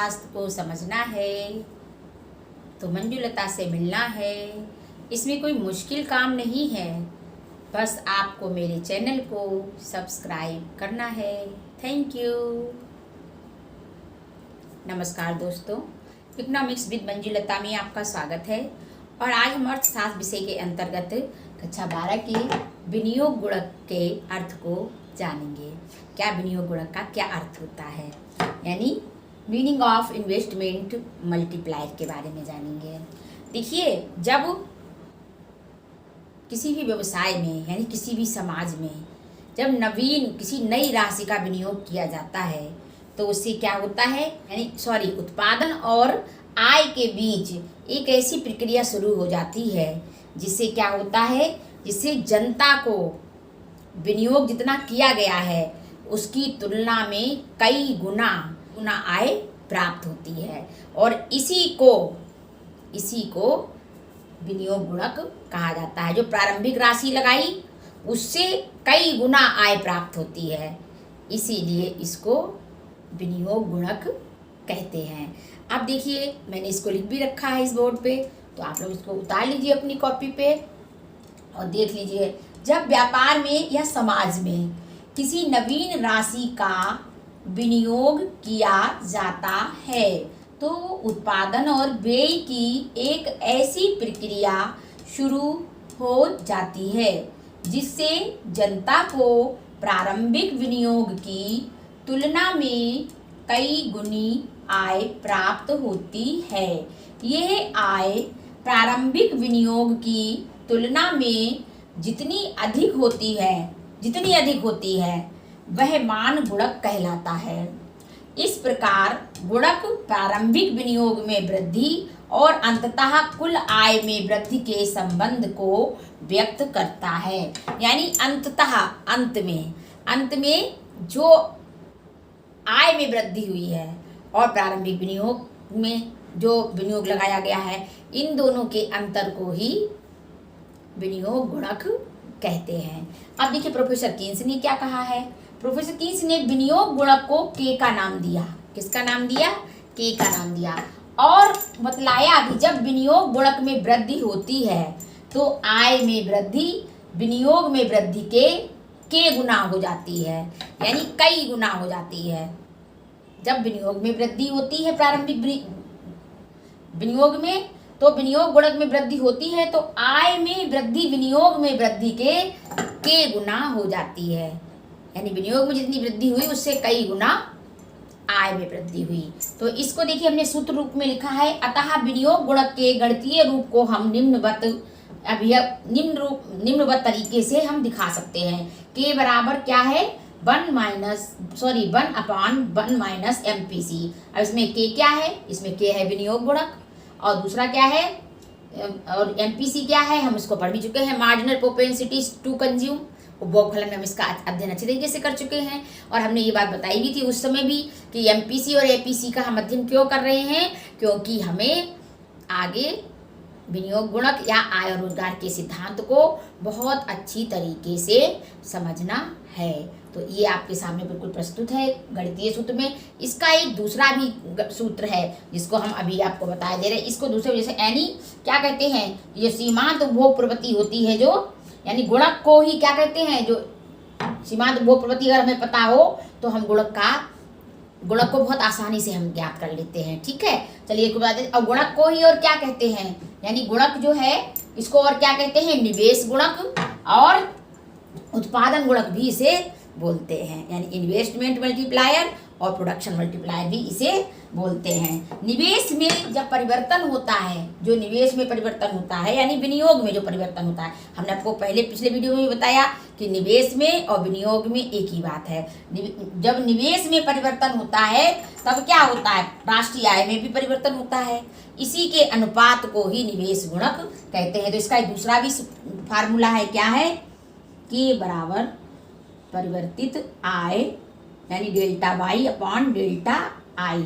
अर्थशास्त्र को समझना है तो मंजुलता से मिलना है। इसमें कोई मुश्किल काम नहीं है, बस आपको मेरे चैनल को सब्सक्राइब करना है। Thank you. नमस्कार दोस्तों, इकोनॉमिक्स विद मंजुलता में आपका स्वागत है। और आज हम अर्थशास्त्र विषय के अंतर्गत कक्षा 12 के विनियोग गुणक के अर्थ को जानेंगे। क्या विनियोग गुणक का क्या अर्थ होता है, यानी मीनिंग ऑफ इन्वेस्टमेंट मल्टीप्लायर के बारे में जानेंगे। देखिए, जब किसी भी व्यवसाय में यानी किसी भी समाज में जब किसी नई राशि का विनियोग किया जाता है तो उससे क्या होता है, यानी उत्पादन और आय के बीच एक ऐसी प्रक्रिया शुरू हो जाती है जिससे क्या होता है, जिससे जनता को विनियोग जितना किया गया है उसकी तुलना में कई गुना आय प्राप्त होती है। और इसी को विनियोग गुणक कहा जाता है। जो प्रारंभिक राशि लगाई उससे कई गुना आय प्राप्त होती है, इसीलिए इसको विनियोग गुणक कहते हैं। अब देखिए, मैंने इसको लिख भी रखा है इस बोर्ड पे, तो आप लोग इसको उतार लीजिए अपनी कॉपी पे और देख लीजिए। जब व्यापार में या समाज में किसी नवीन राशि का विनियोग किया जाता है तो उत्पादन और व्यय की एक ऐसी प्रक्रिया शुरू हो जाती है जिससे जनता को प्रारंभिक विनियोग की तुलना में कई गुनी आय प्राप्त होती है। यह आय प्रारंभिक विनियोग की तुलना में जितनी अधिक होती है वह मान गुणक कहलाता है। इस प्रकार गुणक प्रारंभिक विनियोग में वृद्धि और अंततः कुल आय में वृद्धि के संबंध को व्यक्त करता है। यानी अंत में जो आय में वृद्धि हुई है और प्रारंभिक विनियोग में जो विनियोग लगाया गया है, इन दोनों के अंतर को ही विनियोग गुणक कहते हैं। अब देखिए, प्रोफेसर कीन्स ने क्या कहा है। प्रोफेसर कीन्स ने विनियोग गुणक को के का नाम दिया। किसका नाम दिया? के का नाम दिया। और बतलाया कि जब विनियोग गुणक में वृद्धि होती है तो आय में वृद्धि विनियोग में वृद्धि के गुना हो जाती है, यानी कई गुना हो जाती है। जब विनियोग में वृद्धि होती है प्रारंभिक विनियोग में, तो विनियोग गुणक में वृद्धि होती है तो आय में वृद्धि विनियोग में वृद्धि के गुना हो जाती है। यानी विनियोग में जितनी वृद्धि हुई उससे कई गुना आय में वृद्धि हुई। तो इसको देखिए, हमने सूत्र रूप में लिखा है। अतः विनियोग गुणक के गणितीय रूप को हम निम्नवत तरीके से हम दिखा सकते हैं। के बराबर क्या है? 1/1 माइनस MPC। अब इसमें के क्या है? इसमें के है विनियोग गुणक, और दूसरा क्या है, और MPC क्या है, हम इसको पढ़ भी चुके हैं, मार्जिनल प्रोपेंसिटीज टू कंज्यूम। उपभोग फलन में हम इसका अध्ययन अच्छे तरीके से कर चुके हैं और हमने ये बात बताई भी थी उस समय भी कि MPC और APC का हम अध्ययन क्यों कर रहे हैं, क्योंकि हमें आगे विनियोग गुणक या आय और रोजगार के सिद्धांत को बहुत अच्छी तरीके से समझना है। तो ये आपके सामने बिल्कुल प्रस्तुत है गणितीय सूत्र में। इसका एक दूसरा भी सूत्र है जिसको हम अभी आपको बता दे रहे हैं। इसको दूसरे जैसे यानी क्या कहते हैं, ये सीमांत उपभोग प्रवृत्ति होती है जो, यानी गुणक को ही क्या कहते हैं, जो सीमांत उपभोग प्रवृत्ति अगर हमें पता हो तो हम गुणक को बहुत आसानी से हम ज्ञात कर लेते हैं। ठीक है, चलिए एक बात। अब गुणक को ही और क्या कहते हैं, यानी गुणक जो है इसको और क्या कहते हैं, निवेश गुणक और उत्पादन गुणक भी इसे बोलते हैं। यानी इन्वेस्टमेंट मल्टीप्लायर और प्रोडक्शन मल्टीप्लायर भी इसे बोलते हैं। निवेश में जब परिवर्तन होता है, जो निवेश में परिवर्तन होता है यानी विनियोग में जो परिवर्तन होता है, हमने आपको पिछले वीडियो में भी बताया कि निवेश में और विनियोग में एक ही बात है। जब निवेश में परिवर्तन होता है तब क्या होता है, राष्ट्रीय आय में भी परिवर्तन होता है। इसी के अनुपात को ही निवेश गुणक कहते हैं। तो इसका एक दूसरा भी फार्मूला है, क्या है, के बराबर परिवर्तित आय यानी delta Y upon delta I.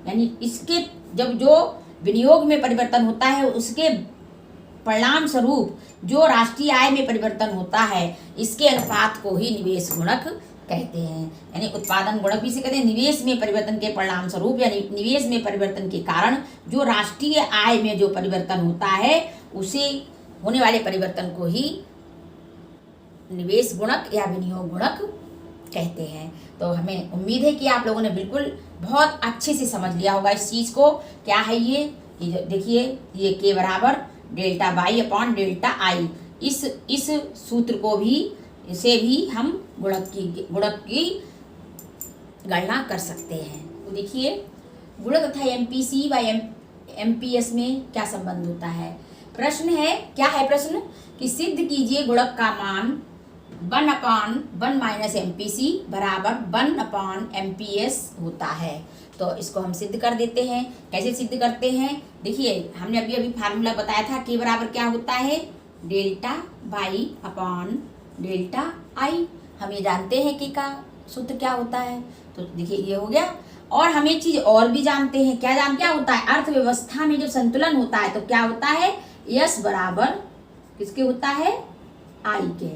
यानी इसके जब जो विनियोग में परिवर्तन होता है उसके परिणाम स्वरूप जो राष्ट्रीय आय में परिवर्तन होता है, इसके अनुपात को ही निवेश गुणक कहते हैं। यानी उत्पादन गुणक भी इसे कहते हैं। निवेश में परिवर्तन के परिणाम स्वरूप यानी निवेश में परिवर्तन के कारण जो राष्ट्रीय आय में जो परिवर्तन होता है उसे होने वाले परिवर्तन को ही निवेश गुणक या विनियोग गुणक कहते हैं। तो हमें उम्मीद है कि आप लोगों ने बिल्कुल बहुत अच्छे से समझ लिया होगा इस चीज़ को। क्या है ये देखिए, ये के बराबर delta Y upon delta I, इस सूत्र को भी इसे भी हम गुणक की गणना कर सकते हैं। तो देखिए, गुणक तथा एमपीसी व एमपीएस में क्या संबंध होता है। प्रश्न है, क्या है प्रश्न कि सिद्ध कीजिए गुणक का मान 1/1 माइनस एमपीसी बराबर 1/MPS होता है। तो इसको हम सिद्ध कर देते हैं। कैसे सिद्ध करते हैं, देखिए हमने अभी फार्मूला बताया था के बराबर क्या होता है, delta Y upon delta I. हम ये जानते हैं कि का सूत्र क्या होता है। तो देखिए ये हो गया। और हम एक चीज और भी जानते हैं, क्या होता है, अर्थव्यवस्था में जो संतुलन होता है तो क्या होता है, यस बराबर किसके होता है, आई के।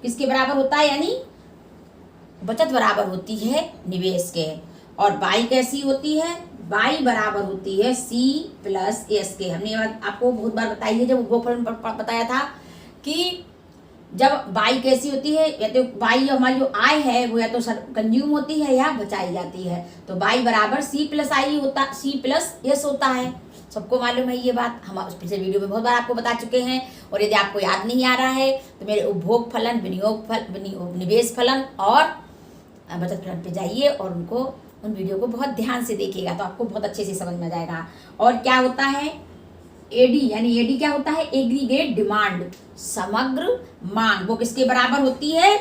किसके बराबर होता है, यानी बचत बराबर होती है निवेश के। और बाई कैसी होती है, बाई बराबर होती है सी प्लस एस के। हमने आपको बहुत बार बताई है, जब गोफलन बताया था कि जब बाई कैसी होती है, या तो बाई हमारी जो आय है वो या तो कंज्यूम होती है या बचाई जाती है। तो बाई बराबर सी प्लस आई होता, सी प्लस एस होता है। सबको मालूम है ये बात, हम पिछले वीडियो में बहुत बार आपको बता चुके हैं। और यदि आपको याद नहीं आ रहा है तो मेरे उपभोग फलन, निवेश फलन और बचत फलन पे जाइए और उन वीडियो को बहुत ध्यान से देखिएगा, तो आपको बहुत अच्छे से समझ में आ जाएगा। और क्या होता है एडी, यानी एडी क्या होता है, एग्रीगेट डिमांड, समग्र मांग, वो किसके बराबर होती है,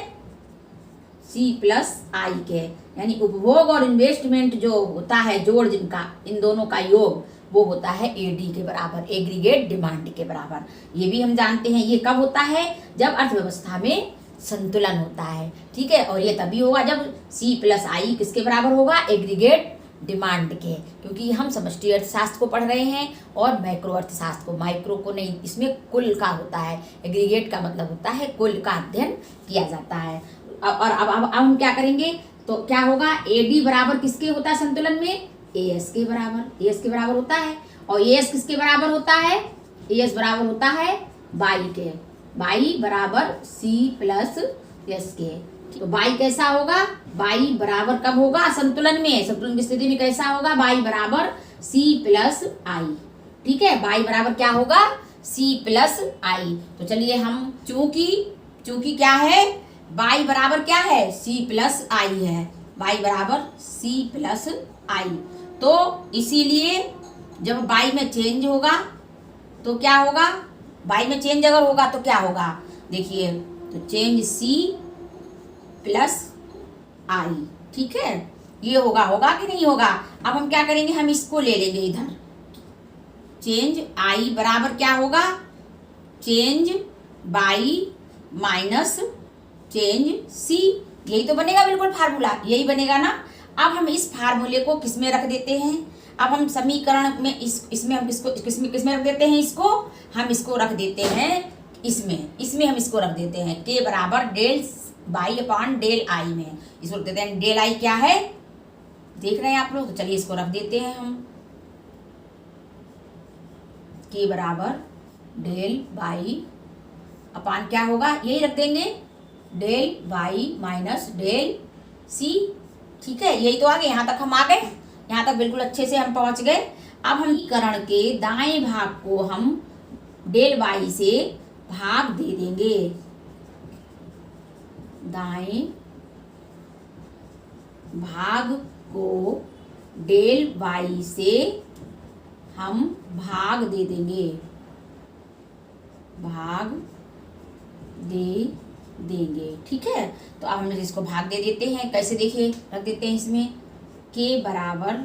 सी प्लस आई के। यानी उपभोग और इन्वेस्टमेंट जो होता है जोड़, जिनका इन दोनों का योग वो होता है एडी के बराबर, एग्रीगेट डिमांड के बराबर। ये भी हम जानते हैं, ये कब होता है, जब अर्थव्यवस्था में संतुलन होता है। ठीक है, और ये तभी होगा जब सी प्लस आई किसके बराबर होगा, एग्रीगेट डिमांड के। क्योंकि हम समष्टि अर्थशास्त्र को पढ़ रहे हैं और मैक्रो अर्थशास्त्र को, माइक्रो को नहीं। इसमें कुल का होता है, एग्रीगेट का मतलब होता है कुल का अध्ययन किया जाता है। और अब हम क्या करेंगे, तो क्या होगा, एडी बराबर किसके होता है संतुलन में, एएस के बराबर, एएस के बराबर होता है। और एएस किसके बराबर होता है, एएस बराबर होता है बाई के, बाई बराबर सी प्लस एस के। तो बाई कैसा होगा, बाई बराबर कब होगा, संतुलन में, संतुलन की स्थिति में कैसा होगा, बाई बराबर सी प्लस आई। ठीक है, बाई बराबर क्या होगा, सी प्लस आई। तो चलिए हम चूंकि क्या है, बाई बराबर क्या है, सी प्लस आई है, बाई बराबर सी प्लस आई। तो इसीलिए जब बाई में चेंज होगा तो क्या होगा, बाई में चेंज अगर होगा तो क्या होगा, देखिए तो चेंज सी प्लस आई। ठीक है, ये होगा कि नहीं होगा। अब हम क्या करेंगे, हम इसको ले लेंगे इधर, चेंज आई बराबर क्या होगा, चेंज बाई माइनस चेंज सी। यही तो बनेगा बिल्कुल फार्मूला, यही बनेगा ना। अब हम इस फार्मूले को किस में रख देते हैं, अब हम समीकरण में इसमें हम किसमें रख देते हैं, इसको हम इसको रख देते हैं इसमें हम इसको रख देते हैं के बराबर del Y upon del I में। इसको रख देते हैं, डेल आई क्या है देख रहे हैं आप लोग, तो चलिए इसको रख देते हैं हम, के बराबर डेल बाई अपॉन क्या होगा, यही रख देंगे del Y minus del C. ठीक है, यही तो आ गए, यहाँ तक हम आ गए, यहाँ तक बिल्कुल अच्छे से हम पहुँच गए। अब हम समीकरण के दाएं भाग को हम डेल वाई से भाग दे देंगे, दाएं भाग को डेल वाई से हम भाग दे देंगे, भाग दे देंगे। ठीक है, तो अब हम इसको भाग दे देते हैं, कैसे देखिए रख देते हैं इसमें, के बराबर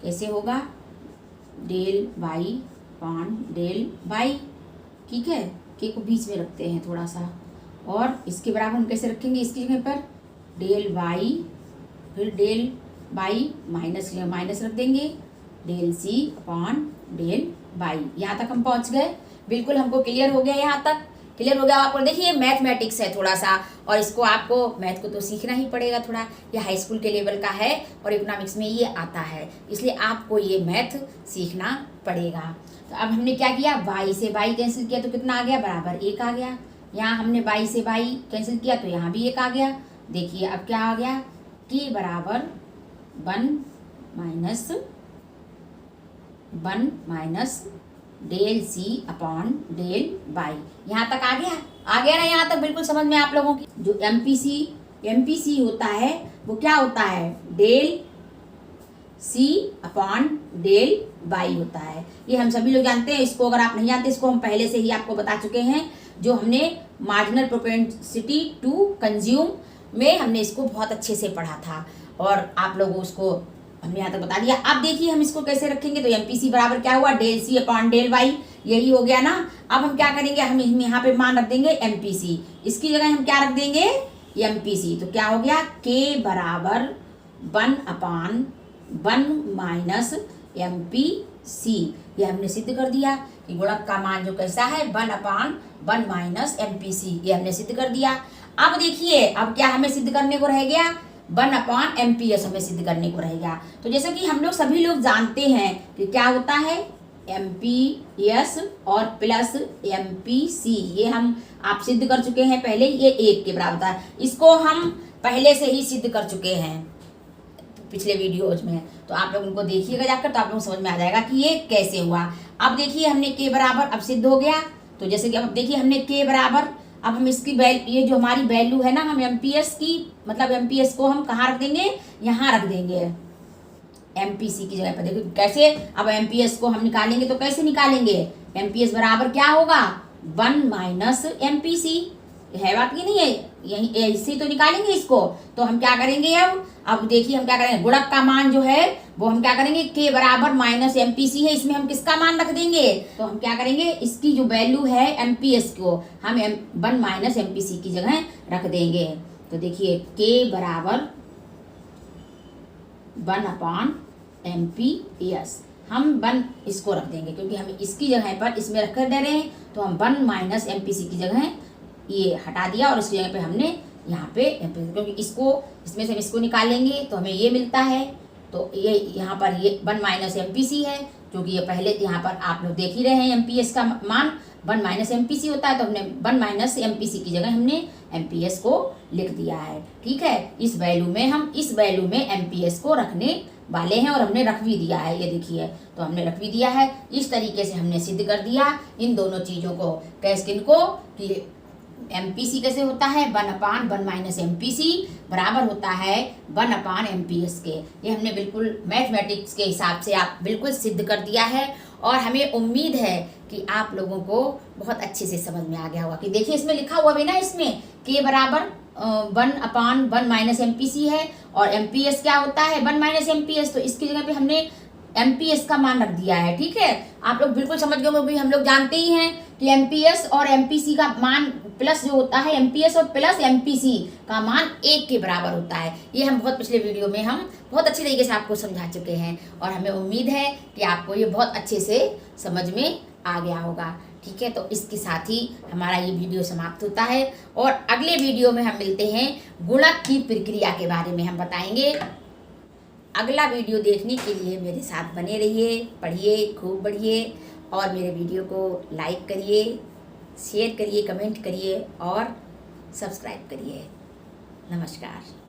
कैसे होगा, del Y upon del Y. ठीक है, के को बीच में रखते हैं थोड़ा सा, और इसके बराबर हम कैसे रखेंगे, इसकी जगह पर डेल वाई, फिर डेल वाई माइनस रख देंगे, del C upon del Y. यहाँ तक हम पहुँच गए, बिल्कुल हमको क्लियर हो गया यहाँ तक। क्लियर हो गया आपको? देखिए मैथमेटिक्स है थोड़ा सा, और इसको आपको मैथ को तो सीखना ही पड़ेगा थोड़ा, ये हाई स्कूल के लेवल का है और इकोनॉमिक्स में ये आता है, इसलिए आपको ये मैथ सीखना पड़ेगा। तो अब हमने क्या किया, y से y कैंसिल किया तो कितना आ गया, बराबर 1 आ गया। यहाँ हमने y से y कैंसिल किया तो यहाँ भी 1 आ गया। देखिए अब क्या आ गया, k बराबर 1 minus del C upon del Y. यहाँ तक आ गया ना, यहाँ तक बिल्कुल समझ में आप लोगों की। जो एमपीसी होता है वो क्या होता है, del C upon del Y होता है, ये हम सभी लोग जानते हैं। इसको अगर आप नहीं जानते, इसको हम पहले से ही आपको बता चुके हैं, जो हमने मार्जिनल प्रोपेंसिटी टू कंज्यूम में हमने इसको बहुत अच्छे से पढ़ा था, और आप लोगों उसको हमने यहाँ तक बता दिया। अब देखिए हम इसको कैसे रखेंगे, तो एमपीसी बराबर क्या हुआ, del C upon del Y, यही हो गया ना। अब हम क्या करेंगे, हम यहाँ पे मान रख देंगे एमपीसी, इसकी जगह हम क्या रख देंगे, एमपीसी। तो क्या हो गया, के बराबर 1/1 माइनस एमपीसी। ये हमने सिद्ध कर दिया कि गुणक का मान जो कैसा है, 1/1 माइनस एमपीसी, ये हमने सिद्ध कर दिया। अब देखिए अब क्या हमें सिद्ध करने को रह गया, 1/MPS हमें सिद्ध करने को रहेगा। तो जैसे कि हम लोग सभी लोग जानते हैं कि क्या होता है, MPS और प्लस MPC, ये हम आप सिद्ध कर चुके हैं पहले, ये 1 के बराबर था। इसको हम पहले से ही सिद्ध कर चुके हैं पिछले वीडियोज में, तो आप लोग उनको देखिएगा जाकर, तो आप लोग समझ में आ जाएगा कि ये कैसे हुआ। अब देखिए हमने के बराबर अब सिद्ध हो गया, तो जैसे कि अब देखिए हमने के बराबर, अब हम इसकी ये जो हमारी वैल्यू है ना, हम एमपीएस की मतलब एमपीएस को हम कहाँ रख देंगे, यहाँ रख देंगे एमपीसी की जगह पर। देखो कैसे, अब एमपीएस को हम निकालेंगे तो कैसे निकालेंगे, एमपीएस बराबर क्या होगा, 1 माइनस एमपीसी, है बात की नहीं है, यही ऐसे तो निकालेंगे इसको। तो हम क्या करेंगे, अब देखिए हम क्या करेंगे, गुणक का मान जो है वो हम क्या करेंगे, के बराबर माइनस एमपीसी है, इसमें हम किसका मान रख देंगे, तो हम क्या करेंगे, इसकी जो वैल्यू है एमपीएस को हम 1 माइनस एमपीसी की जगह रख देंगे। तो देखिए के बराबर 1/MPS, हम 1 इसको रख देंगे क्योंकि हम इसकी जगह पर इसमें रख कर दे रहे हैं, तो हम 1 माइनस एमपीसी की जगह ये हटा दिया, और इसकी जगह पे हमने यहाँ पे क्योंकि इसको इसमें से हम इसको निकालेंगे तो हमें ये मिलता है, तो ये यहाँ पर ये 1 माइनस एमपीसी है, क्योंकि ये पहले यहाँ पर आप लोग देख ही रहे हैं एमपीएस का मान 1 माइनस एमपीसी होता है, तो हमने 1 माइनस एमपीसी की जगह हमने एमपीएस को लिख दिया है। ठीक है, इस वैल्यू में हम इस वैल्यू में एमपीएस को रखने वाले हैं, और हमने रख भी दिया है, ये देखिए, तो हमने रख भी दिया है। इस तरीके से हमने सिद्ध कर दिया इन दोनों चीज़ों को, कैसे किनको, कि एमपीसी कैसे होता है, 1/1 माइनस एमपीसी बराबर होता है 1/MPS के। ये हमने बिल्कुल मैथमेटिक्स के हिसाब से आप बिल्कुल सिद्ध कर दिया है, और हमें उम्मीद है कि आप लोगों को बहुत अच्छे से समझ में आ गया होगा। कि देखिए इसमें लिखा हुआ भी ना, इसमें के बराबर 1/1 माइनस एमपीसी है, और एमपीएस क्या होता है, 1 माइनस एमपीएस, तो इसकी जगह पे हमने एमपीएस का मान रख दिया है। ठीक है, आप लोग बिल्कुल समझ गए, वो भी हम लोग जानते ही हैं कि एमपीएस और एमपीसी का मान प्लस जो होता है, एमपीएस और प्लस एमपीसी का मान 1 के बराबर होता है। ये हम बहुत पिछले वीडियो में हम बहुत अच्छे तरीके से आपको समझा चुके हैं, और हमें उम्मीद है कि आपको ये बहुत अच्छे से समझ में आ गया होगा। ठीक है, तो इसके साथ ही हमारा ये वीडियो समाप्त होता है, और अगले वीडियो में हम मिलते हैं, गुणक की प्रक्रिया के बारे में हम बताएंगे। अगला वीडियो देखने के लिए मेरे साथ बने रहिए, पढ़िए, खूब बढ़िए, और मेरे वीडियो को लाइक करिए, शेयर करिए, कमेंट करिए और सब्सक्राइब करिए। नमस्कार।